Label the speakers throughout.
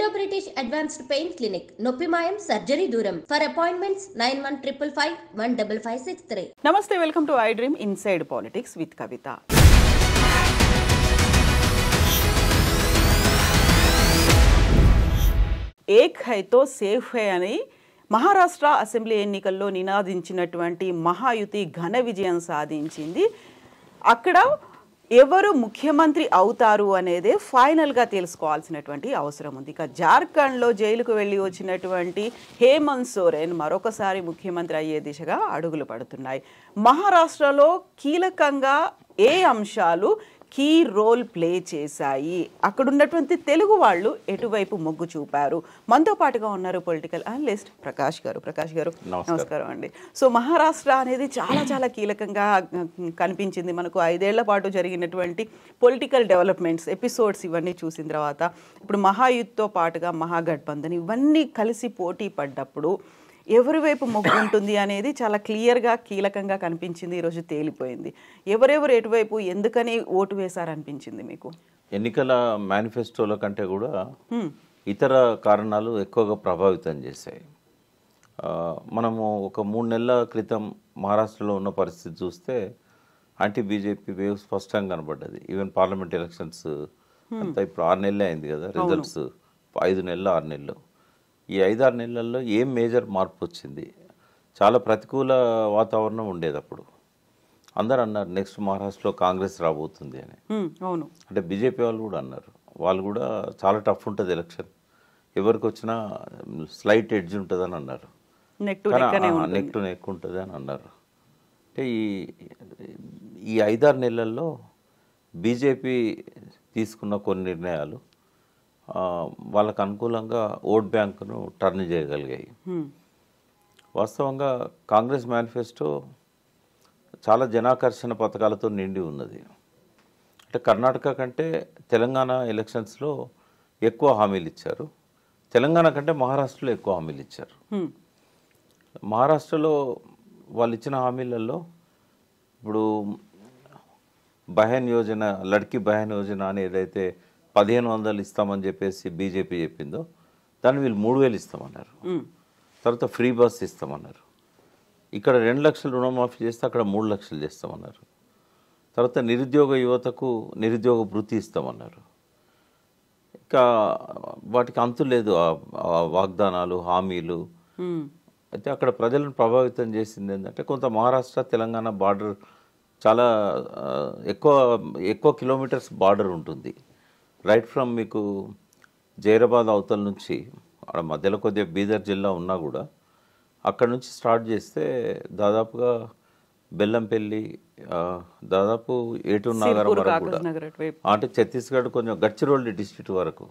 Speaker 1: Indo British advanced pain clinic, నొప్పి మాయం, surgery దూరం. For appointments 9155515563.
Speaker 2: నమస్తే, welcome to I dream inside politics with Kavitha. ఏక్ హైతో సేఫ్ హై అని మహారాష్ట్ర అసెంబ్లీ ఎన్నికల్లో నినాదించినటువంటి మహాయుతి ఘన విజయం సాధించింది. అక్కడ ఎవరు ముఖ్యమంత్రి అవుతారు అనేదే ఫైనల్గా తెలుసుకోవాల్సినటువంటి అవసరం ఉంది. ఇక జార్ఖండ్లో జైలుకు వెళ్ళి వచ్చినటువంటి హేమంత్ సోరెన్ మరొకసారి ముఖ్యమంత్రి అయ్యే దిశగా అడుగులు పడుతున్నాయి. మహారాష్ట్రలో కీలకంగా ఏ అంశాలు కీ రోల్ ప్లే చేశాయి, అక్కడ ఉన్నటువంటి తెలుగు వాళ్ళు ఎటువైపు మొగ్గు చూపారు? మనతో పాటుగా ఉన్నారు పొలిటికల్ అనలిస్ట్ ప్రకాష్ గారు. ప్రకాష్ గారు నమస్కారం అండి. సో మహారాష్ట్ర అనేది చాలా చాలా కీలకంగా కనిపించింది మనకు. 5 ఏళ్ల పాటు జరిగినటువంటి పొలిటికల్ డెవలప్మెంట్స్ ఎపిసోడ్స్ ఇవన్నీ చూసిన తర్వాత ఇప్పుడు మహాయుత్తో పాటుగా మహాగఠబంధన్ ఇవన్నీ కలిసి పోటీ పడ్డప్పుడు ఎవరి వైపు మొగ్గు ఉంటుంది అనేది చాలా క్లియర్గా కీలకంగా కనిపించింది. ఈరోజు తేలిపోయింది. ఎవరెవరు ఎటువైపు ఎందుకని ఓటు వేశారనిపించింది మీకు?
Speaker 3: ఎన్నికల మేనిఫెస్టోల కంటే కూడా ఇతర కారణాలు ఎక్కువగా ప్రభావితం చేశాయి. మనము ఒక 3 నెలల క్రితం మహారాష్ట్రలో ఉన్న పరిస్థితి చూస్తే యాంటీ బీజేపీ వేవ్ స్పష్టంగా కనబడ్డది. ఈవెన్ పార్లమెంట్ ఎలక్షన్స్ అంతా ఇప్పుడు 6 నెలలే అయింది కదా, రిజల్ట్స్ 5 నెలలు 6 నెలలు. ఈ 5-6 నెలల్లో ఏం మేజర్ మార్పు వచ్చింది? చాలా ప్రతికూల వాతావరణం ఉండేది అప్పుడు. అందరు అన్నారు నెక్స్ట్ మహారాష్ట్రలో కాంగ్రెస్ రాబోతుంది అని.
Speaker 2: అవును,
Speaker 3: అంటే బీజేపీ వాళ్ళు కూడా అన్నారు, వాళ్ళు కూడా చాలా టఫ్ ఉంటుంది ఎలక్షన్, ఎవరికి వచ్చినా స్లైట్ ఎడ్జ్ ఉంటుంది అని అన్నారు. నెక్ టు నెక్ ఉంటుంది అని అన్నారు. అంటే ఈ 5-6 నెలల్లో బీజేపీ తీసుకున్న కొన్ని నిర్ణయాలు వాళ్ళకు అనుకూలంగా ఓట్ బ్యాంకును టర్న్ చేయగలిగాయి. వాస్తవంగా కాంగ్రెస్ మేనిఫెస్టో చాలా జనాకర్షణ పథకాలతో నిండి ఉన్నది. అంటే కర్ణాటక కంటే తెలంగాణ ఎలక్షన్స్లో ఎక్కువ హామీలు ఇచ్చారు, తెలంగాణ కంటే మహారాష్ట్రలో ఎక్కువ హామీలు ఇచ్చారు. మహారాష్ట్రలో వాళ్ళు ఇచ్చిన హామీలలో ఇప్పుడు బహన్ యోజన, లడ్కీ బహన్ యోజన అని ఏదైతే 1500 ఇస్తామని చెప్పేసి బీజేపీ చెప్పిందో దాన్ని వీళ్ళు 3000 ఇస్తామన్నారు. తర్వాత ఫ్రీ బస్ ఇస్తామన్నారు. ఇక్కడ 2 లక్షలు రుణమాఫీ చేస్తే అక్కడ 3 లక్షలు చేస్తామన్నారు. తర్వాత నిరుద్యోగ యువతకు నిరుద్యోగ భృతి ఇస్తామన్నారు. ఇంకా వాటికి అంతు లేదు ఆ వాగ్దానాలు, హామీలు. అయితే అక్కడ ప్రజలను ప్రభావితం చేసింది ఏంటంటే కొంత మహారాష్ట్ర తెలంగాణ బార్డర్ చాలా ఎక్కువ కిలోమీటర్స్ బార్డర్ ఉంటుంది. రైట్ ఫ్రమ్ మీకు జైరాబాద్ అవతల నుంచి అక్కడ మధ్యలో కొద్దిగా బీదర్ జిల్లా ఉన్నా కూడా అక్కడ నుంచి స్టార్ట్ చేస్తే దాదాపుగా బెల్లంపల్లి, దాదాపు ఏటూరు నాగరం వరకు కూడా, అంటే ఛత్తీస్గఢ్ కొంచెం గడ్చిరోలి డిస్ట్రిక్ట్ వరకు,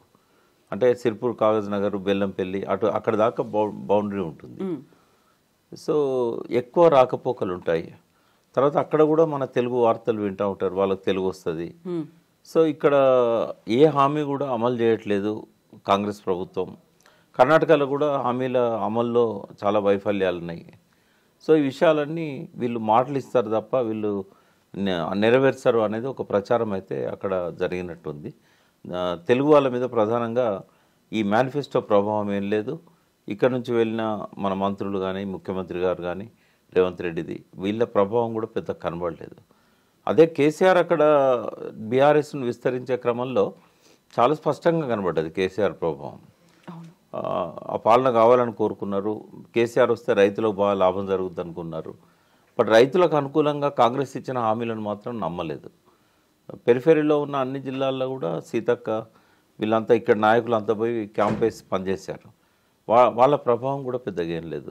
Speaker 3: అంటే సిర్పూర్, కాగజ్ నగర్, బెల్లంపల్లి అక్కడ దాకా బౌండరీ ఉంటుంది. సో ఎక్కువ రాకపోకలు ఉంటాయి. తర్వాత అక్కడ కూడా మన తెలుగు వార్తలు వింటూ ఉంటారు, వాళ్ళకి తెలుగు వస్తుంది. సో ఇక్కడ ఏ హామీ కూడా అమలు చేయట్లేదు కాంగ్రెస్ ప్రభుత్వం. కర్ణాటకలో కూడా హామీల అమల్లో చాలా వైఫల్యాలు ఉన్నాయి. సో ఈ విషయాలన్నీ వీళ్ళు మాటలు ఇస్తారు తప్ప వీళ్ళు నెరవేర్చారు అనేది ఒక ప్రచారం అయితే అక్కడ జరిగినట్టుంది. తెలుగు వాళ్ళ మీద ప్రధానంగా ఈ మేనిఫెస్టో ప్రభావం ఏం లేదు. ఇక్కడ నుంచి వెళ్ళిన మన మంత్రులు కానీ, ముఖ్యమంత్రి గారు కానీ, రేవంత్ రెడ్డిది, వీళ్ళ ప్రభావం కూడా పెద్ద కనబడలేదు. అదే కేసీఆర్ అక్కడ బీఆర్ఎస్ను విస్తరించే క్రమంలో చాలా స్పష్టంగా కనబడ్డది కేసీఆర్ ప్రభావం. ఆ పాలన కావాలని కోరుకున్నారు. కేసీఆర్ వస్తే రైతులకు బాగా లాభం జరుగుతుంది అనుకున్నారు. బట్ రైతులకు అనుకూలంగా కాంగ్రెస్ ఇచ్చిన హామీలను మాత్రం నమ్మలేదు. పెరిఫెరీలో ఉన్న అన్ని జిల్లాల్లో కూడా సీతక్క వీళ్ళంతా ఇక్కడ నాయకులంతా పోయి క్యాంప్ వేసి పనిచేశారు. వాళ్ళ ప్రభావం కూడా పెద్దగా ఏం లేదు.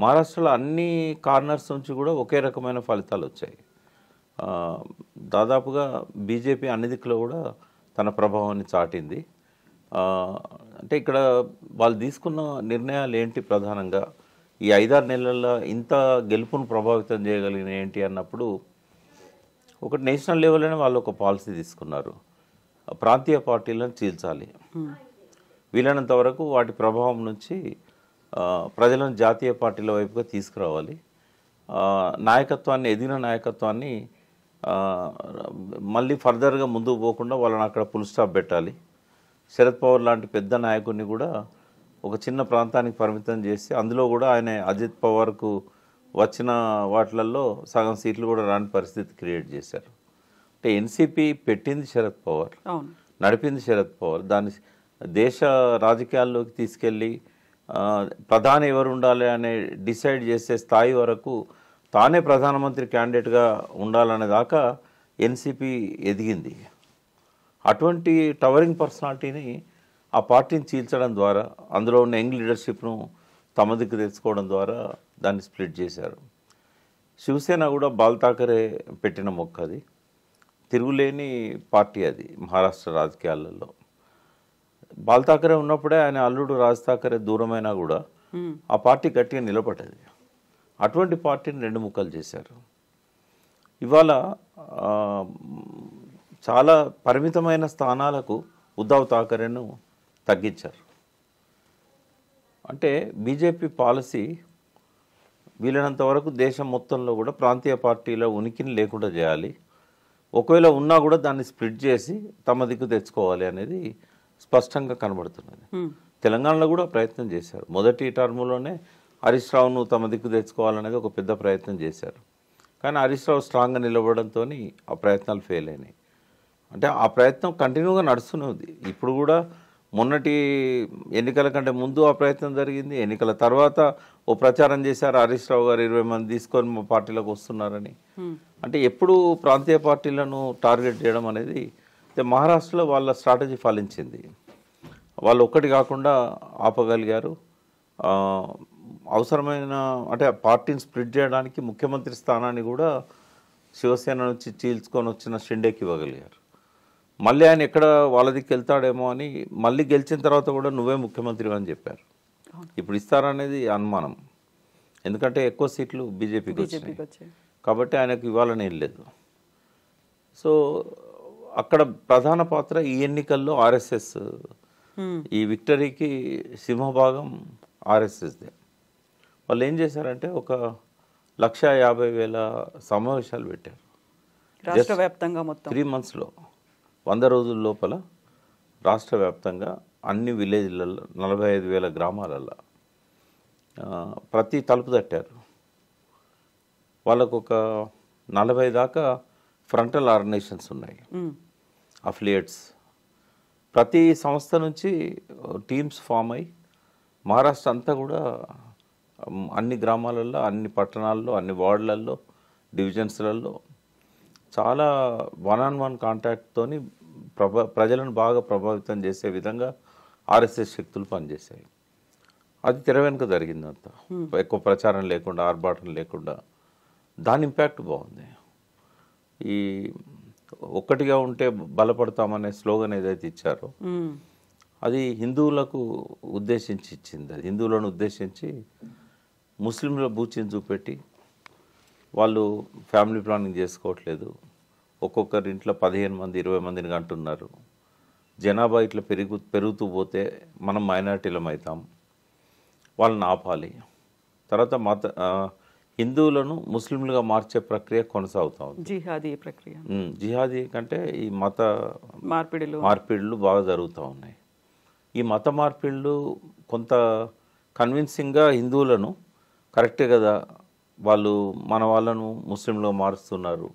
Speaker 3: మహారాష్ట్రలో అన్ని కార్నర్స్ నుంచి కూడా ఒకే రకమైన ఫలితాలు వచ్చాయి. దాదాపుగా బీజేపీ అన్ని దిక్కులో కూడా తన ప్రభావాన్ని చాటింది. అంటే ఇక్కడ వాళ్ళు తీసుకున్న నిర్ణయాలు ఏంటి? ప్రధానంగా ఈ 5-6 నెలల్లో ఇంత గెలుపును ప్రభావితం చేయగలిగిన ఏంటి అన్నప్పుడు, ఒకటి నేషనల్ లెవెల్లోనే వాళ్ళు ఒక పాలసీ తీసుకున్నారు, ప్రాంతీయ పార్టీలను చీల్చాలి, వీలైనంత వరకు వాటి ప్రభావం నుంచి ప్రజలను జాతీయ పార్టీల వైపుగా తీసుకురావాలి, నాయకత్వాన్ని, ఎదిగిన నాయకత్వాన్ని మళ్ళీ ఫర్దర్గా ముందుకు పోకుండా వాళ్ళని అక్కడ ఫుల్ స్టాప్ పెట్టాలి, శరద్ పవార్ లాంటి పెద్ద నాయకుడిని కూడా ఒక చిన్న ప్రాంతానికి పరిమితం చేసి అందులో కూడా ఆయన అజిత్ పవార్కు వచ్చిన వాటిలలో సగం సీట్లు కూడా రాని పరిస్థితి క్రియేట్ చేశారు. అంటే ఎన్సీపీ పెట్టింది శరద్ పవార్, నడిపింది శరద్ పవార్, దాన్ని దేశ రాజకీయాల్లోకి తీసుకెళ్ళి ప్రధాని ఎవరు ఉండాలి అనే డిసైడ్ చేసే స్థాయి వరకు తానే ప్రధానమంత్రి క్యాండిడేట్గా ఉండాలనే దాకా ఎన్సీపీ ఎదిగింది. అటువంటి టవరింగ్ పర్సనాలిటీని ఆ పార్టీని చీల్చడం ద్వారా, అందులో ఉన్న యంగ్ లీడర్షిప్ను తమ దిక్కు తెచ్చుకోవడం ద్వారా దాన్ని స్ప్లిట్ చేశారు. శివసేన కూడా బాల్ ఠాకరే పెట్టిన మొక్క, అది తిరుగులేని పార్టీ, అది మహారాష్ట్ర రాజకీయాలలో. బాల్ ఠాకరే ఉన్నప్పుడే ఆయన అల్లుడు రాజ్ ఠాకరే దూరమైనా కూడా ఆ పార్టీ గట్టిగా నిలబడ్డది. అటువంటి పార్టీని రెండు ముక్కలు చేశారు. ఇవాళ చాలా పరిమితమైన స్థానాలకు ఉద్ధవ్ ఠాకరేను తగ్గించారు. అంటే బీజేపీ పాలసీ వీలైనంత వరకు దేశం మొత్తంలో కూడా ప్రాంతీయ పార్టీల ఉనికిని లేకుండా చేయాలి, ఒకవేళ ఉన్నా కూడా దాన్ని స్ప్లిట్ చేసి తమ దిక్కు తెచ్చుకోవాలి అనేది స్పష్టంగా కనబడుతున్నది. తెలంగాణలో కూడా ప్రయత్నం చేశారు. మొదటి టర్ములోనే హరీష్ రావును తమ దిక్కు తెచ్చుకోవాలనేది ఒక పెద్ద ప్రయత్నం చేశారు. కానీ హరీష్ రావు స్ట్రాంగ్గా నిలబడంతో ఆ ప్రయత్నాలు ఫెయిల్ అయినాయి. అంటే ఆ ప్రయత్నం కంటిన్యూగా నడుస్తూనే ఉంది. ఇప్పుడు కూడా మొన్నటి ఎన్నికల కంటే ముందు ఆ ప్రయత్నం జరిగింది. ఎన్నికల తర్వాత ఓ ప్రచారం చేశారు, హరీష్ రావు గారు 20 మంది తీసుకొని మా పార్టీలోకి వస్తున్నారని. అంటే ఎప్పుడు ప్రాంతీయ పార్టీలను టార్గెట్ చేయడం అనేది మహారాష్ట్రలో వాళ్ళ స్ట్రాటజీ ఫలించింది. వాళ్ళు ఒక్కటి కాకుండా ఆపగలిగారు. అవసరమైన అంటే పార్టీని స్ప్లిట్ చేయడానికి ముఖ్యమంత్రి స్థానాన్ని కూడా శివసేన నుంచి చీల్చుకొని వచ్చిన షిండేకి ఇవ్వగలిగారు. మళ్ళీ ఆయన ఎక్కడ వాళ్ళ దిక్కు వెళ్తాడేమో అని మళ్ళీ గెలిచిన తర్వాత కూడా నువ్వే ముఖ్యమంత్రి అని చెప్పారు. ఇప్పుడు ఇస్తారనేది అనుమానం, ఎందుకంటే ఎక్కువ సీట్లు బీజేపీకి వచ్చాయి కాబట్టి ఆయనకు ఇవ్వాలని ఏం లేదు. సో అక్కడ ప్రధాన పాత్ర ఈ ఎన్నికల్లో ఆర్ఎస్ఎస్, ఈ విక్టరీకి సింహభాగం ఆర్ఎస్ఎస్దే. వాళ్ళు ఏం చేశారంటే 1,50,000 సమావేశాలు పెట్టారు
Speaker 2: రాష్ట్ర వ్యాప్తంగా. మొత్తం
Speaker 3: 3 monthsలో 100 రోజుల లోపల రాష్ట్ర వ్యాప్తంగా అన్ని విలేజ్లలో 45,000 గ్రామాలలో ప్రతి తలుపు తట్టారు. వాళ్ళకు 40 దాకా ఫ్రంటల్ ఆర్గనైజేషన్స్ ఉన్నాయి, అఫిలియేట్స్. ప్రతి సంస్థ నుంచి టీమ్స్ ఫామ్ అయ్యి మహారాష్ట్ర అంతా కూడా అన్ని గ్రామాలలో, అన్ని పట్టణాల్లో, అన్ని వార్డులలో, డివిజన్స్లలో చాలా 1-on-1 కాంటాక్ట్తోని ప్రజలను బాగా ప్రభావితం చేసే విధంగా ఆర్ఎస్ఎస్ శక్తులు పనిచేశాయి. అది తెర వెనుక జరిగిందంతా, ఎక్కువ ప్రచారం లేకుండా, ఆర్భాటం లేకుండా. దాని ఇంపాక్ట్ బాగుంది. ఈ ఒక్కటిగా ఉంటే బలపడతామనే స్లోగన్ ఏదైతే ఇచ్చారో అది హిందువులకు ఉద్దేశించి ఇచ్చింది. అది హిందువులను ఉద్దేశించి ముస్లింల బూచిని చూపెట్టి వాళ్ళు ఫ్యామిలీ ప్లానింగ్ చేసుకోవట్లేదు, ఒక్కొక్కరి ఇంట్లో 15 మంది 20 మందిని కంటున్నారు, జనాభా ఇట్లా పెరుగుతూ పోతే మనం మైనారిటీలం అవుతాం, వాళ్ళని ఆపాలి. తర్వాత హిందువులను ముస్లింలుగా మార్చే ప్రక్రియ కొనసాగుతూ ఉంది.
Speaker 2: జిహాదీ ప్రక్రియ,
Speaker 3: జిహాదీ కంటే ఈ మత మార్పిడులు బాగా జరుగుతూ ఉన్నాయి. ఈ మత మార్పిడులు కొంత కన్విన్సింగ్గా హిందువులను కరెక్టే కదా, వాళ్ళు మన వాళ్ళను ముస్లింలో మారుస్తున్నారు,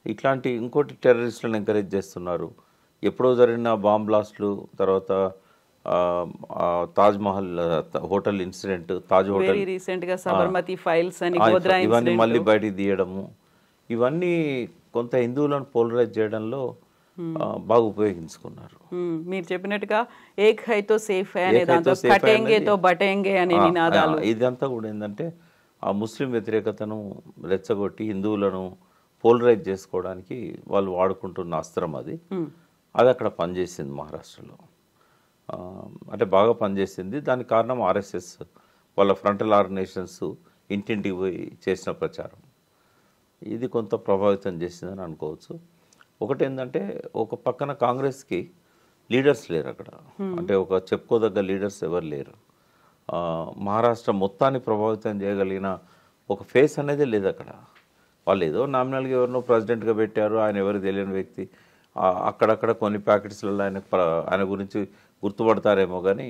Speaker 3: ఇట్లాంటి ఇంకోటి టెర్రరిస్టులను ఎంకరేజ్ చేస్తున్నారు. ఎప్పుడో జరిగిన బాంబ్ బ్లాస్ట్లు, తర్వాత Taj Mahal hotel incident, Taj hotel
Speaker 2: రీసెంట్గా సబర్మతి ఫైల్స్ అని
Speaker 3: ఇవన్నీ మళ్ళీ బయటికి తీయడము, ఇవన్నీ కొంత హిందువులను పోలరైజ్ చేయడంలో బాగా ఉపయోగించుకున్నారు.
Speaker 2: మీరు చెప్పినట్టుగా ఏక్ హై తో సేఫ్ హై అనే దాంతో కటేంగే తో బటేంగే అనే నినాదాలు,
Speaker 3: ఇదంతా కూడా ఏంటంటే ఆ ముస్లిం వ్యతిరేకతను రెచ్చగొట్టి హిందువులను పోలరైజ్ చేసుకోవడానికి వాళ్ళు వాడుకుంటున్న అస్త్రం అది అక్కడ పనిచేసింది మహారాష్ట్రలో. అంటే బాగా పనిచేసింది. దానికి కారణం ఆర్ఎస్ఎస్ వాళ్ళ ఫ్రంటల్ ఆర్గనైజేషన్స్ ఇంటింటికి పోయి చేసిన ప్రచారం, ఇది కొంత ప్రభావితం చేసిందని అనుకోవచ్చు. ఒకటి ఏంటంటే ఒక పక్కన కాంగ్రెస్కి లీడర్స్ లేరు అక్కడ, అంటే ఒక చెప్పుకోదగ్గ లీడర్స్ ఎవరు లేరు. మహారాష్ట్ర మొత్తాన్ని ప్రభావితం చేయగలిగిన ఒక ఫేస్ అనేది లేదు అక్కడ. వాళ్ళు ఏదో నామినల్గా ఎవరినో ప్రెసిడెంట్గా పెట్టారు, ఆయన ఎవరు తెలియని వ్యక్తి, అక్కడక్కడ కొన్ని ప్యాకెట్స్లలో ఆయన గురించి గుర్తుపడతారేమో కానీ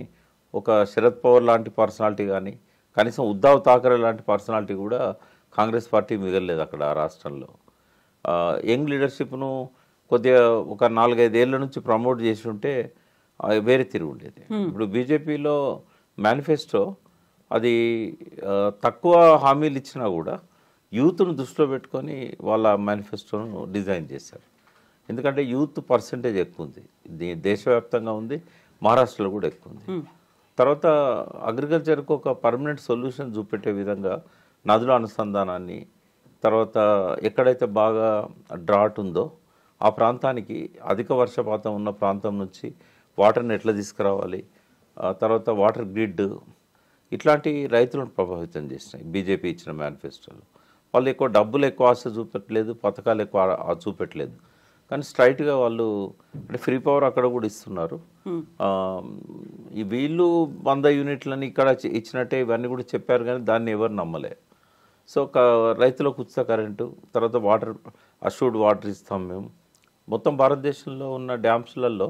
Speaker 3: ఒక శరద్ పవార్ లాంటి పర్సనాలిటీ కానీ కనీసం ఉద్ధవ్ థాకరే లాంటి పర్సనాలిటీ కూడా కాంగ్రెస్ పార్టీ మిగలలేదు అక్కడ ఆ రాష్ట్రంలో. యంగ్ లీడర్షిప్ను కొద్దిగా ఒక 4-5 ఏళ్ల నుంచి ప్రమోట్ చేసి ఉంటే వేరే తిరిగి ఉండేది. ఇప్పుడు బీజేపీలో మేనిఫెస్టో అది తక్కువ హామీలు ఇచ్చినా కూడా యూత్ను దృష్టిలో పెట్టుకొని వాళ్ళ మేనిఫెస్టోను డిజైన్ చేశారు. ఎందుకంటే యూత్ పర్సంటేజ్ ఎక్కువ ఉంది, దేశవ్యాప్తంగా ఉంది, మహారాష్ట్రలో కూడా ఎక్కువ ఉంది. తర్వాత అగ్రికల్చర్కు ఒక పర్మనెంట్ సొల్యూషన్ చూపెట్టే విధంగా నదుల అనుసంధానాన్ని, తర్వాత ఎక్కడైతే బాగా డ్రాట్ ఉందో ఆ ప్రాంతానికి అధిక వర్షపాతం ఉన్న ప్రాంతం నుంచి వాటర్ని ఎట్లా తీసుకురావాలి, తర్వాత వాటర్ గ్రిడ్, ఇట్లాంటి రైతులను ప్రభావితం చేసినాయి బీజేపీ ఇచ్చిన మేనిఫెస్టోలో. వాళ్ళు ఎక్కువ డబ్బులు ఎక్కువ ఆశ చూపెట్టలేదు, పథకాలు ఎక్కువ చూపెట్టలేదు, కానీ స్ట్రైట్గా వాళ్ళు అంటే ఫ్రీ పవర్ అక్కడ కూడా ఇస్తున్నారు. ఈ వీళ్ళు 100 యూనిట్లని ఇక్కడ ఇచ్చినట్టే ఇవన్నీ కూడా చెప్పారు, కానీ దాన్ని ఎవరు నమ్మలే. సో రైతులకు ఉచిత కరెంటు, తర్వాత వాటర్ అష్యూర్డ్ వాటర్ ఇస్తాం మేము. మొత్తం భారతదేశంలో ఉన్న డ్యామ్స్లలో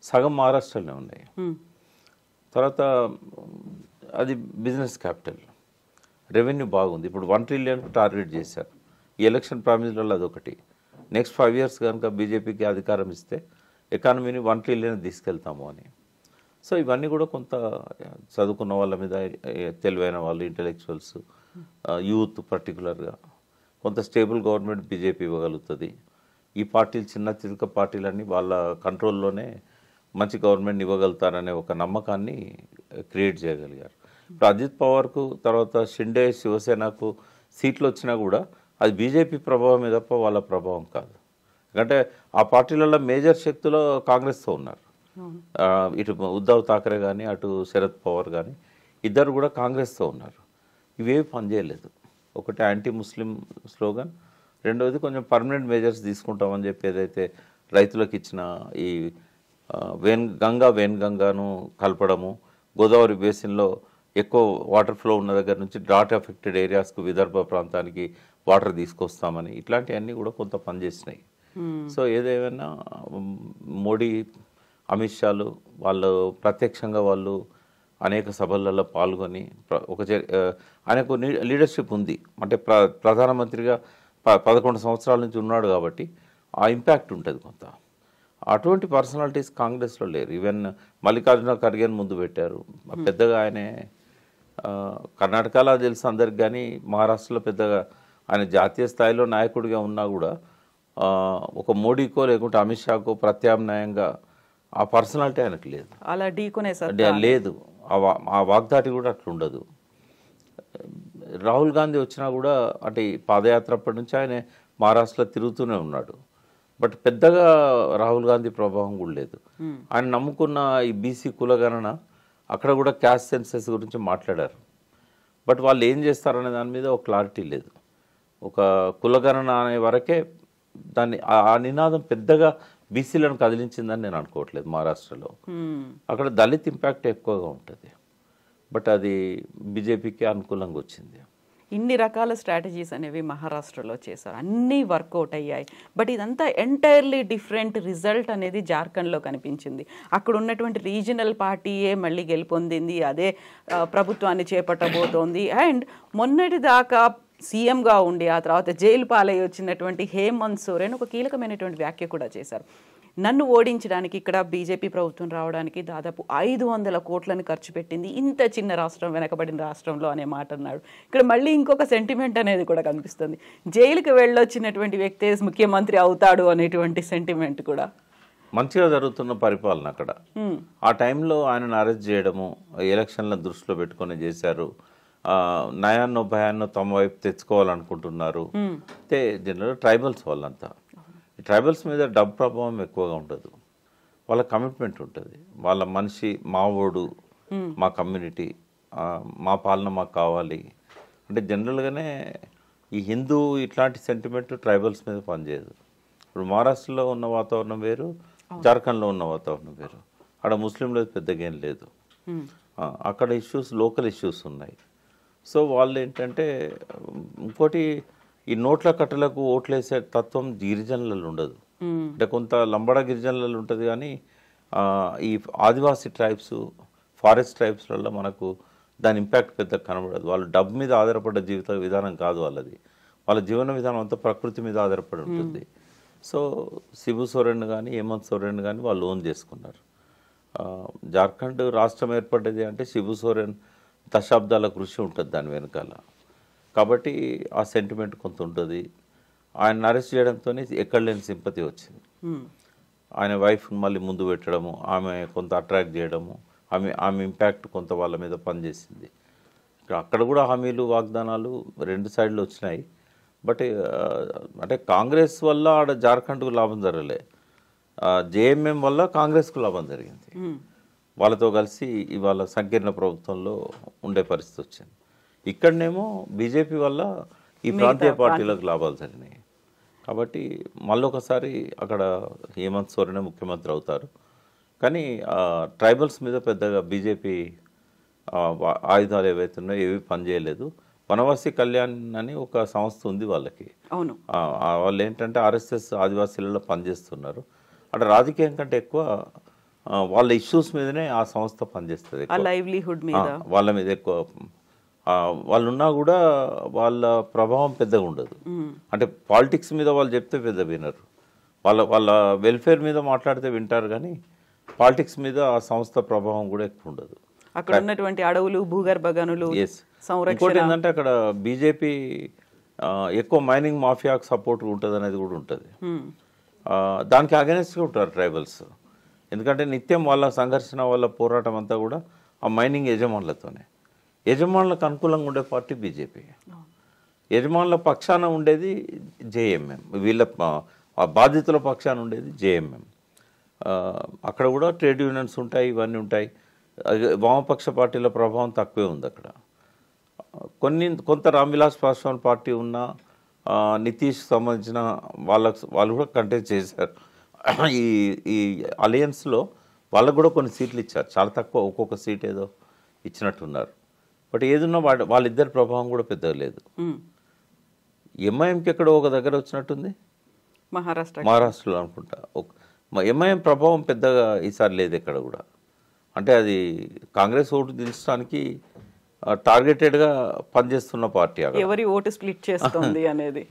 Speaker 3: సగం మహారాష్ట్రలోనే ఉన్నాయి. తర్వాత అది బిజినెస్ క్యాపిటల్, రెవెన్యూ బాగుంది. ఇప్పుడు 1 ట్రిలియన్ టార్గెట్ చేశారు ఈ ఎలక్షన్ ప్రామిస్లలో, అదొకటి. నెక్స్ట్ 5 years కనుక బీజేపీకి అధికారం ఇస్తే ఎకానమీని 1 ట్రిలియన్ తీసుకెళ్తాము అని. సో ఇవన్నీ కూడా కొంత చదువుకున్న వాళ్ళ మీద, తెలివైన వాళ్ళు, ఇంటెలెక్చువల్స్, యూత్ పర్టికులర్గా కొంత స్టేబుల్ గవర్నమెంట్ బీజేపీ ఇవ్వగలుగుతుంది. ఈ పార్టీలు చిన్న చిలుక పార్టీలన్నీ వాళ్ళ కంట్రోల్లోనే మంచి గవర్నమెంట్ ఇవ్వగలుగుతారనే ఒక నమ్మకాన్ని క్రియేట్ చేయగలిగారు. ఇప్పుడు అజిత్ పవార్కు, తర్వాత షిండే, శివసేనకు సీట్లు వచ్చినా కూడా అది బీజేపీ ప్రభావమే తప్ప వాళ్ళ ప్రభావం కాదు. ఎందుకంటే ఆ పార్టీలలో మేజర్ శక్తులు కాంగ్రెస్తో ఉన్నారు. ఇటు ఉద్ధవ్ థాకరే కానీ అటు శరద్ పవార్ కానీ ఇద్దరు కూడా కాంగ్రెస్తో ఉన్నారు. ఇవేవి పనిచేయలేదు. ఒకటి యాంటీ ముస్లిం స్లోగన్, రెండవది కొంచెం పర్మనెంట్ మెజర్స్ తీసుకుంటామని చెప్పి ఏదైతే రైతులకు ఇచ్చిన ఈ వేన్గంగాను కలపడము, గోదావరి బేసిన్లో ఎక్కువ వాటర్ ఫ్లో ఉన్న దగ్గర నుంచి డ్రాట్ ఎఫెక్టెడ్ ఏరియాస్కు విదర్భ ప్రాంతానికి వాటర్ తీసుకొస్తామని, ఇట్లాంటివన్నీ కూడా కొంత పనిచేసినాయి. సో ఏదేమైనా మోడీ, అమిత్ షాలు వాళ్ళు ప్రత్యక్షంగా వాళ్ళు అనేక సభలలో పాల్గొని ఆయనకు లీడర్షిప్ ఉంది. అంటే ప్రధానమంత్రిగా 11 సంవత్సరాల నుంచి ఉన్నాడు కాబట్టి ఆ ఇంపాక్ట్ ఉంటుంది కొంత. అటువంటి పర్సనాలిటీస్ కాంగ్రెస్లో లేరు. ఈవెన్ మల్లికార్జున ఖర్గేని ముందు పెట్టారు. పెద్దగా ఆయనే కర్ణాటకలో తెలుసు అందరికి, కానీ మహారాష్ట్రలో పెద్దగా ఆయన జాతీయ స్థాయిలో నాయకుడిగా ఉన్నా కూడా ఒక మోడీకో లేకుంటే అమిత్ షాకో ప్రత్యామ్నాయంగా ఆ పర్సనాలిటీ ఆయనకు లేదు.
Speaker 2: అలా ఢీకొనే
Speaker 3: లేదు, ఆ వాగ్దాటి కూడా అట్లా ఉండదు. రాహుల్ గాంధీ వచ్చినా కూడా అంటే పాదయాత్ర అప్పటి నుంచి ఆయన మహారాష్ట్రలో తిరుగుతూనే ఉన్నాడు. బట్ పెద్దగా రాహుల్ గాంధీ ప్రభావం కూడా లేదు. ఆయన నమ్ముకున్న ఈ బీసీ కులగణన, అక్కడ కూడా క్యాస్ట్ సెన్సెస్ గురించి మాట్లాడారు. బట్ వాళ్ళు ఏం చేస్తారనే దాని మీద ఒక క్లారిటీ లేదు. ఒక కులగణన అనే వరకే దాన్ని ఆ నినాదం పెద్దగా బీసీలను కదిలించిందని నేను అనుకోవట్లేదు. మహారాష్ట్రలో అక్కడ దళిత్ ఇంపాక్ట్ ఎక్కువగా ఉంటుంది. బట్ అది బీజేపీకి అనుకూలంగా వచ్చింది.
Speaker 2: ఇన్ని రకాల స్ట్రాటజీస్ అనేవి మహారాష్ట్రలో చేశారు, అన్నీ వర్కౌట్ అయ్యాయి. బట్ ఇదంతా ఎంటైర్లీ డిఫరెంట్ రిజల్ట్ అనేది జార్ఖండ్లో కనిపించింది. అక్కడ ఉన్నటువంటి రీజనల్ పార్టీయే మళ్ళీ గెలుపొందింది, అదే ప్రభుత్వాన్ని చేపట్టబోతోంది. అండ్ మొన్నటి దాకా సీఎంగా ఉండి ఆ తర్వాత జైలు పాలై వచ్చినటువంటి హేమంత్ సోరెన్ ఒక కీలకమైనటువంటి వ్యాఖ్య కూడా చేశారు. నన్ను ఓడించడానికి ఇక్కడ బీజేపీ ప్రభుత్వం రావడానికి దాదాపు 500 కోట్లను ఖర్చు పెట్టింది ఇంత చిన్న రాష్ట్రం, వెనకబడిన రాష్ట్రంలో అనే మాట అన్నాడు. ఇక్కడ మళ్ళీ ఇంకొక సెంటిమెంట్ అనేది కూడా కనిపిస్తుంది. జైలుకి వెళ్ళొచ్చినటువంటి వ్యక్తి ముఖ్యమంత్రి అవుతాడు అనేటువంటి సెంటిమెంట్ కూడా.
Speaker 3: మంచిగా జరుగుతున్న పరిపాలన అక్కడ. ఆ టైంలో ఆయనను అరెస్ట్ చేయడము ఎలక్షన్లను దృష్టిలో పెట్టుకొని చేశారు. నయాన్నో భయాన్నో తమ వైపు తెచ్చుకోవాలనుకుంటున్నారు. అయితే జనరల్ ట్రైబల్స్ వాళ్ళంతా, ఈ ట్రైబల్స్ మీద డబ్బు ప్రభావం ఎక్కువగా ఉండదు, వాళ్ళ కమిట్మెంట్ ఉంటుంది. వాళ్ళ మనిషి మా ఓడు, మా కమ్యూనిటీ, మా పాలన మాకు కావాలి అంటే జనరల్గానే ఈ హిందూ ఇట్లాంటి సెంటిమెంట్ ట్రైబల్స్ మీద పనిచేయదు. ఇప్పుడు మహారాష్ట్రలో ఉన్న వాతావరణం వేరు, జార్ఖండ్లో ఉన్న వాతావరణం వేరు. అక్కడ ముస్లింలు పెద్దగా ఏం లేదు, అక్కడ ఇష్యూస్ లోకల్ ఇష్యూస్ ఉన్నాయి. సో వాళ్ళు ఏంటంటే ఇంకోటి, ఈ నోట్ల కట్టలకు ఓట్లేసే తత్వం గిరిజనులలో ఉండదు. అంటే కొంత లంబడ గిరిజనులలో ఉంటుంది కానీ ఈ ఆదివాసీ ట్రైబ్స్ ఫారెస్ట్ ట్రైబ్స్లలో మనకు దాని ఇంపాక్ట్ పెద్ద కనబడదు. వాళ్ళు డబ్బు మీద ఆధారపడ్డ జీవిత విధానం కాదు వాళ్ళది. వాళ్ళ జీవన విధానం అంతా ప్రకృతి మీద ఆధారపడి ఉంటుంది. సో శిబు సోరెన్ కానీ హేమంత్ సోరెన్ కానీ వాళ్ళు ఓన్ చేసుకున్నారు. జార్ఖండ్ రాష్ట్రం ఏర్పడ్డది అంటే శిబు సోరెన్ దశాబ్దాల కృషి ఉంటుంది దాని వెనకాల. కాబట్టి ఆ సెంటిమెంట్ కొంత ఉంటుంది. ఆయన అరెస్ట్ చేయడంతో ఎక్కడ లేని సింపతి వచ్చింది. ఆయన వైఫ్ మళ్ళీ ముందు పెట్టడము, ఆమె కొంత అట్రాక్ట్ చేయడము, ఆమె ఇంపాక్ట్ కొంత వాళ్ళ మీద పనిచేసింది. అక్కడ కూడా హామీలు వాగ్దానాలు రెండు సైడ్లు వచ్చినాయి. బట్ అంటే కాంగ్రెస్ వల్ల ఆడ జార్ఖండ్కు లాభం జరగలే, జేఎంఎం వల్ల కాంగ్రెస్కు లాభం జరిగింది. వాళ్ళతో కలిసి ఇవాళ సంకీర్ణ ప్రభుత్వంలో ఉండే పరిస్థితి వచ్చింది. ఇక్కడనేమో బీజేపీ వల్ల ఈ ప్రాంతీయ పార్టీలకు లాభాలు జరిగినాయి. కాబట్టి మళ్ళొకసారి అక్కడ హేమంత్ సోరెనే ముఖ్యమంత్రి అవుతారు. కానీ ట్రైబల్స్ మీద పెద్దగా బీజేపీ ఆయుధాలు ఏవైతే ఉన్నాయో ఏవి పనిచేయలేదు. వనవాసి కళ్యాణ్ అని ఒక సంస్థ ఉంది వాళ్ళకి.
Speaker 2: అవును,
Speaker 3: వాళ్ళు ఏంటంటే ఆర్ఎస్ఎస్ ఆదివాసీలలో పనిచేస్తున్నారు. అంటే రాజకీయం కంటే ఎక్కువ వాళ్ళ ఇష్యూస్ మీదనే ఆ సంస్థ పనిచేస్తుంది.
Speaker 2: లైవ్లీహుడ్ మీద
Speaker 3: వాళ్ళ మీద ఎక్కువ వాళ్ళు ఉన్నా కూడా వాళ్ళ ప్రభావం పెద్దగా ఉండదు. అంటే పాలిటిక్స్ మీద వాళ్ళు చెప్తే పెద్ద వినరు. వాళ్ళ వెల్ఫేర్ మీద మాట్లాడితే వింటారు కానీ పాలిటిక్స్ మీద ఆ సంస్థ ప్రభావం కూడా ఎక్కువ ఉండదు.
Speaker 2: అక్కడ ఉన్నటువంటి అడవులు, భూగర్భ గనులు,
Speaker 3: ఇంకోటి ఏంటంటే అక్కడ బీజేపీ ఎక్కువ మైనింగ్ మాఫియాకు సపోర్ట్ ఉంటుంది అనేది కూడా ఉంటుంది. దానికి అగెనెస్ట్గా ఉంటారు ట్రైబల్స్. ఎందుకంటే నిత్యం వాళ్ళ సంఘర్షణ, వాళ్ళ పోరాటం అంతా కూడా ఆ మైనింగ్ యజమానులతోనే. యజమానులకు అనుకూలంగా ఉండే పార్టీ బీజేపీ, యజమానుల పక్షాన ఉండేది జేఎంఎం, వీళ్ళ బాధితుల పక్షాన ఉండేది జేఎంఎం. అక్కడ కూడా ట్రేడ్ యూనియన్స్ ఉంటాయి, ఇవన్నీ ఉంటాయి. వామపక్ష పార్టీల ప్రభావం తక్కువే ఉంది అక్కడ. కొంత రామ్విలాస్ పాస్వాన్ పార్టీ ఉన్న నితీష్ సంబంధించిన వాళ్ళు కూడా కంటెస్ట్ చేశారు. ఈ అలయన్స్లో వాళ్ళకు కూడా కొన్ని సీట్లు ఇచ్చారు, చాలా తక్కువ, ఒక్కొక్క సీట్ ఏదో ఇచ్చినట్టున్నారు. బట్ ఏదున్నా వాళ్ళిద్దరి ప్రభావం కూడా పెద్దగా లేదు. ఎంఐఎంకి ఎక్కడో ఒక దగ్గర వచ్చినట్టుంది, మహారాష్ట్రలో అనుకుంటా. ఎంఐఎం ప్రభావం పెద్దగా ఈసారి లేదు ఎక్కడ కూడా. అంటే అది కాంగ్రెస్ ఓటు దించడానికి టార్గెటెడ్గా పనిచేస్తున్న పార్టీ.
Speaker 2: ఎవరి ఓటు స్ప్లిట్ చేస్తుంది అనేది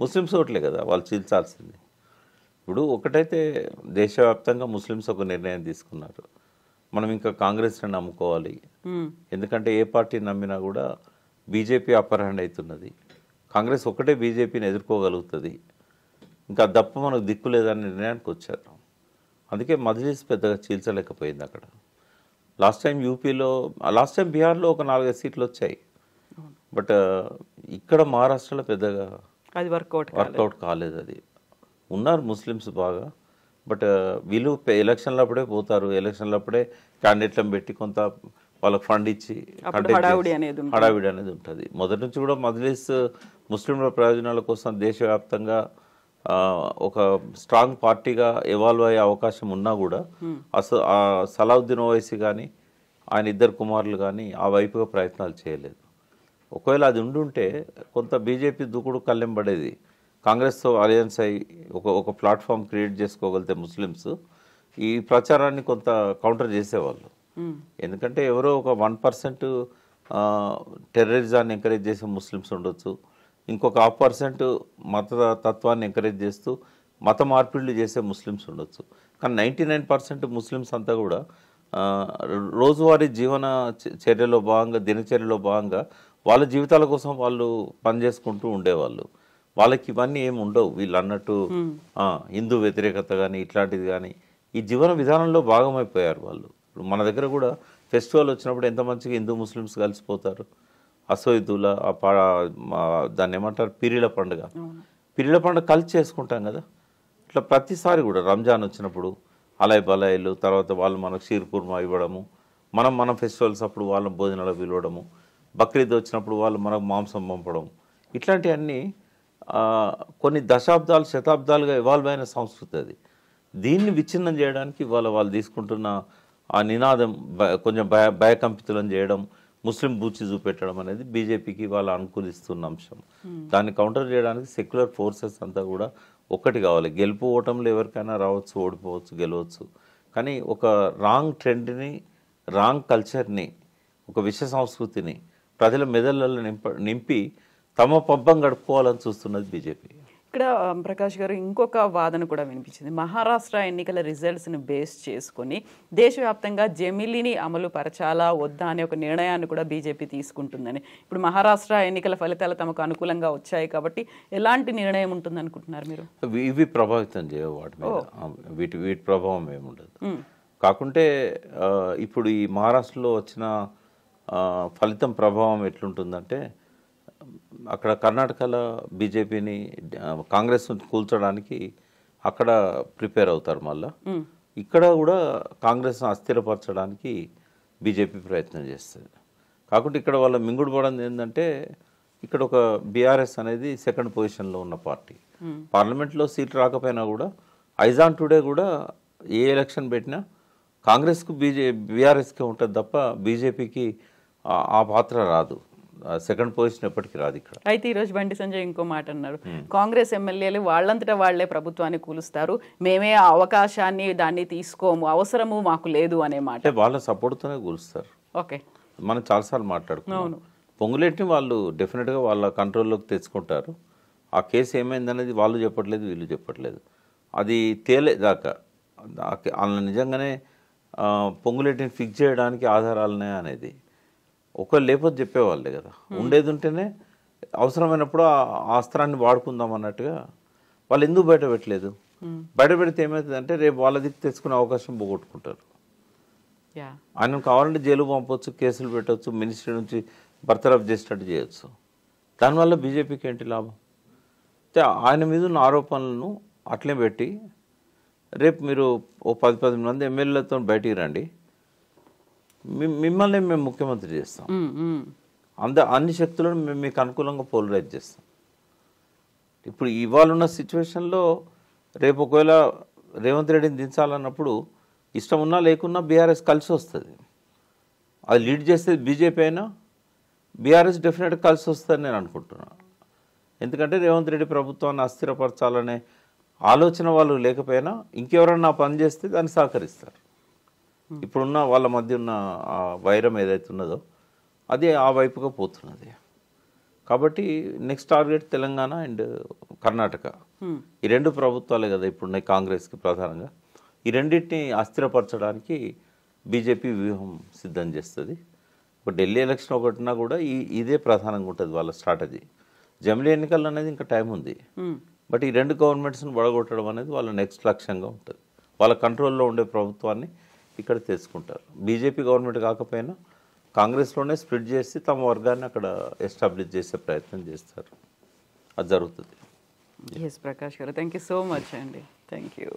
Speaker 3: ముస్లిమ్స్ ఓట్లే కదా వాళ్ళు చీల్చాల్సింది. ఇప్పుడు ఒకటైతే దేశవ్యాప్తంగా ముస్లిమ్స్ ఒక నిర్ణయం తీసుకున్నారు, మనం ఇంకా కాంగ్రెస్ని నమ్ముకోవాలి. ఎందుకంటే ఏ పార్టీని నమ్మినా కూడా బీజేపీ అప్పర్ హ్యాండ్ అవుతున్నది. కాంగ్రెస్ ఒకటే బీజేపీని ఎదుర్కోగలుగుతుంది, ఇంకా దప్ప మనకు దిక్కు లేదనే నిర్ణయానికి వచ్చారు. అందుకే మజ్లిస్ పెద్దగా చీల్చలేకపోయింది అక్కడ. లాస్ట్ టైం బీహార్లో ఒక 4-5 సీట్లు వచ్చాయి. బట్ ఇక్కడ మహారాష్ట్రలో పెద్దగా
Speaker 2: అది వర్కౌట్
Speaker 3: కాలేదు. అది ఉన్నారు ముస్లిమ్స్ బాగా, బట్ వీళ్ళు ఎలక్షన్లప్పుడే పోతారు, ఎలక్షన్లప్పుడే క్యాండిడేట్లను పెట్టి కొంత వాళ్ళకి ఫండ్ ఇచ్చి హడావిడి అనేది ఉంటుంది. మొదటి నుంచి కూడా మజ్లిస్ ముస్లింల ప్రయోజనాల కోసం దేశవ్యాప్తంగా ఒక స్ట్రాంగ్ పార్టీగా ఎవాల్వ్ అయ్యే అవకాశం ఉన్నా కూడా సలావుద్దీన్ ఓవైసీ కానీ ఆయన ఇద్దరు కుమారులు కానీ ఆ వైపుగా ప్రయత్నాలు చేయలేదు. ఒకవేళ అది ఉండుంటే కొంత బీజేపీ దూకుడు కళ్ళెం పడేది. కాంగ్రెస్తో అలయన్స్ అయ్యి ఒక ప్లాట్ఫామ్ క్రియేట్ చేసుకోగలిగితే ముస్లిమ్స్ ఈ ప్రచారాన్ని కొంత కౌంటర్ చేసేవాళ్ళు. ఎందుకంటే ఎవరో ఒక 1% టెర్రరిజాన్ని ఎంకరేజ్ చేసే ముస్లిమ్స్ ఉండొచ్చు, ఇంకొక 1% మత తత్వాన్ని ఎంకరేజ్ చేస్తూ మత మార్పిడులు చేసే ముస్లిమ్స్ ఉండొచ్చు. కానీ 99% ముస్లిమ్స్ అంతా కూడా రోజువారీ జీవన చర్యలో భాగంగా, దినచర్యలో భాగంగా వాళ్ళ జీవితాల కోసం వాళ్ళు పనిచేసుకుంటూ ఉండేవాళ్ళు. వాళ్ళకి ఇవన్నీ ఏమి ఉండవు. వీళ్ళు అన్నట్టు హిందూ వ్యతిరేకత కానీ ఇట్లాంటిది కానీ ఈ జీవన విధానంలో భాగమైపోయారు వాళ్ళు. మన దగ్గర కూడా ఫెస్టివల్ వచ్చినప్పుడు ఎంత మంచిగా హిందూ ముస్లిమ్స్ కలిసిపోతారు. అసోయిదుల దాన్ని ఏమంటారు, పీరీల పండుగ కలిసి చేసుకుంటాం కదా. ఇట్లా ప్రతిసారి కూడా రంజాన్ వచ్చినప్పుడు అలాయ్ బలాయిలు, తర్వాత వాళ్ళు మనకు షీర్ కుర్మా ఇవ్వడము, మనం ఫెస్టివల్స్ అప్పుడు వాళ్ళ భోజనాలు పిలవడము, బక్రీద్ వచ్చినప్పుడు వాళ్ళు మనకు మాంసం పంపడం, ఇట్లాంటివన్నీ కొన్ని దశాబ్దాలు శతాబ్దాలుగా ఇవాల్వ్ అయిన సంస్కృతి అది. దీన్ని విచ్ఛిన్నం చేయడానికి వాళ్ళు తీసుకుంటున్న ఆ నినాదం కొంచెం భయకంపితులను చేయడం, ముస్లిం బూచి చూపెట్టడం అనేది బీజేపీకి వాళ్ళు అనుకూలిస్తున్న అంశం. దాన్ని కౌంటర్ చేయడానికి సెక్యులర్ ఫోర్సెస్ అంతా కూడా ఒక్కటి కావాలి, గెలుపు ఓటంలో ఎవరికైనా రావచ్చు, ఓడిపోవచ్చు, గెలవచ్చు. కానీ ఒక రాంగ్ ట్రెండ్ని, రాంగ్ కల్చర్ని, ఒక విష సంస్కృతిని ప్రజల మెదళ్ళలో నింపి తమ పబ్బం గడుపుకోవాలని చూస్తున్నది బీజేపీ.
Speaker 2: ఇక్కడ ప్రకాష్ గారు ఇంకొక వాదన కూడా వినిపించింది. మహారాష్ట్ర ఎన్నికల రిజల్ట్స్ని బేస్ చేసుకొని దేశవ్యాప్తంగా జమిలిని అమలు పరచాలా వద్దా అనే ఒక నిర్ణయాన్ని కూడా బీజేపీ తీసుకుంటుందని. ఇప్పుడు మహారాష్ట్ర ఎన్నికల ఫలితాలు తమకు అనుకూలంగా వచ్చాయి కాబట్టి ఎలాంటి నిర్ణయం ఉంటుంది అనుకుంటున్నారు మీరు?
Speaker 3: ఇవి ప్రభావితం చేయవు వాటి మీద, వీటి ప్రభావం ఏముండదు. కాకుంటే ఇప్పుడు ఈ మహారాష్ట్రలో వచ్చిన ఫలితం ప్రభావం ఎట్లుంటుందంటే, అక్కడ కర్ణాటకలో బీజేపీని, కాంగ్రెస్ కూల్చడానికి అక్కడ ప్రిపేర్ అవుతారు. మళ్ళా ఇక్కడ కూడా కాంగ్రెస్ను అస్థిరపరచడానికి బీజేపీ ప్రయత్నం చేస్తుంది. కాకుంటే ఇక్కడ వాళ్ళ మింగుడు పడింది ఏంటంటే, ఇక్కడ ఒక బీఆర్ఎస్ అనేది సెకండ్ పొజిషన్లో ఉన్న పార్టీ. పార్లమెంట్లో సీట్ రాకపోయినా కూడా ఐజాన్ టుడే కూడా ఏ ఎలక్షన్ పెట్టినా కాంగ్రెస్కు బీఆర్ఎస్కే ఉంటుంది తప్ప బీజేపీకి ఆ పాత్ర రాదు. సెకండ్ పొజిషన్ ఎప్పటికీ రాదు ఇక్కడ.
Speaker 2: అయితే ఈరోజు బండి సంజయ్ ఇంకో మాట అన్నారు, కాంగ్రెస్ ఎమ్మెల్యేలు వాళ్ళంతటా వాళ్లే ప్రభుత్వాన్ని కూలుస్తారు, మేమే ఆ అవకాశాన్ని దాన్ని తీసుకోము, అవసరము మాకు లేదు అనే మాట.
Speaker 3: అంటే వాళ్ళ సపోర్ట్తోనే కూలుస్తారు.
Speaker 2: ఓకే,
Speaker 3: మనం చాలాసార్లు మాట్లాడుకున్నాం. పొంగులేటిని వాళ్ళు డెఫినెట్గా వాళ్ళ కంట్రోల్లోకి తెచ్చుకుంటారు. ఆ కేసు ఏమైందనేది వాళ్ళు చెప్పట్లేదు, వీళ్ళు చెప్పట్లేదు. అది తేలేదాకా వాళ్ళని నిజంగానే పొంగులేటిని ఫిక్స్ చేయడానికి ఆధారాలనే అనేది ఒకళ్ళు లేకపోతే చెప్పేవాళ్ళే కదా. ఉండేది ఉంటేనే అవసరమైనప్పుడు ఆ అస్త్రాన్ని వాడుకుందాం అన్నట్టుగా వాళ్ళు ఎందుకు బయట పెట్టలేదు? బయట పెడితే ఏమవుతుందంటే రేపు వాళ్ళ దిక్కు తెచ్చుకునే అవకాశం పోగొట్టుకుంటారు. ఆయనను కావాలంటే జైలు పంపవచ్చు, కేసులు పెట్టవచ్చు, మినిస్ట్రీ నుంచి బర్తరఫ్ చేసినట్టు చేయొచ్చు. దానివల్ల బీజేపీకి ఏంటి లాభం? అయితే ఆయన మీద ఉన్న ఆరోపణలను అట్లే పెట్టి రేపు మీరు ఓ 10 మంది ఎమ్మెల్యేలతో బయటికి రండి, మిమ్మల్ని మేము ముఖ్యమంత్రి చేస్తాం, అన్ని శక్తులను మేము మీకు అనుకూలంగా పోలరైజ్ చేస్తాం. ఇప్పుడు ఇవాళ ఉన్న సిచ్యువేషన్లో రేపు ఒకవేళ రేవంత్ రెడ్డిని దించాలన్నప్పుడు ఇష్టం ఉన్నా లేకున్నా బీఆర్ఎస్ కలిసి వస్తుంది. అది లీడ్ చేసేది బీజేపీ అయినా బీఆర్ఎస్ డెఫినెట్గా కలిసి వస్తుందని నేను అనుకుంటున్నాను. ఎందుకంటే రేవంత్ రెడ్డి ప్రభుత్వాన్ని అస్థిరపరచాలనే ఆలోచన వాళ్ళు లేకపోయినా ఇంకెవరన్నా పని చేస్తే దాన్ని సహకరిస్తారు. ఇప్పుడున్న వాళ్ళ మధ్య ఉన్న వైరం ఏదైతే ఉన్నదో అది ఆ వైపుగా పోతున్నది. కాబట్టి next target Telangana and Karnataka, ఈ రెండు ప్రభుత్వాలే కదా ఇప్పుడున్నాయి కాంగ్రెస్కి ప్రధానంగా. ఈ రెండింటిని అస్థిరపరచడానికి బీజేపీ వ్యూహం సిద్ధం చేస్తుంది. ఇప్పుడు ఢిల్లీ ఎలక్షన్ ఒకటినా కూడా ఇదే ప్రధానంగా ఉంటుంది వాళ్ళ స్ట్రాటజీ. జమిలీ ఎన్నికలు అనేది ఇంకా టైం ఉంది, బట్ ఈ రెండు గవర్నమెంట్స్ని బడగొట్టడం అనేది వాళ్ళ నెక్స్ట్ లక్ష్యంగా ఉంటుంది. వాళ్ళ కంట్రోల్లో ఉండే ప్రభుత్వాన్ని ఇక్కడ తెచ్చుకుంటారు. బీజేపీ గవర్నమెంట్ కాకపోయినా కాంగ్రెస్లోనే స్ప్లిట్ చేసి తమ వర్గాన్ని అక్కడ ఎస్టాబ్లిష్ చేసే ప్రయత్నం చేస్తారు. అది జరుగుతుంది.
Speaker 2: ఎస్ ప్రకాష్ గారు, థ్యాంక్ యూ సో మచ్ అండి. Thank you.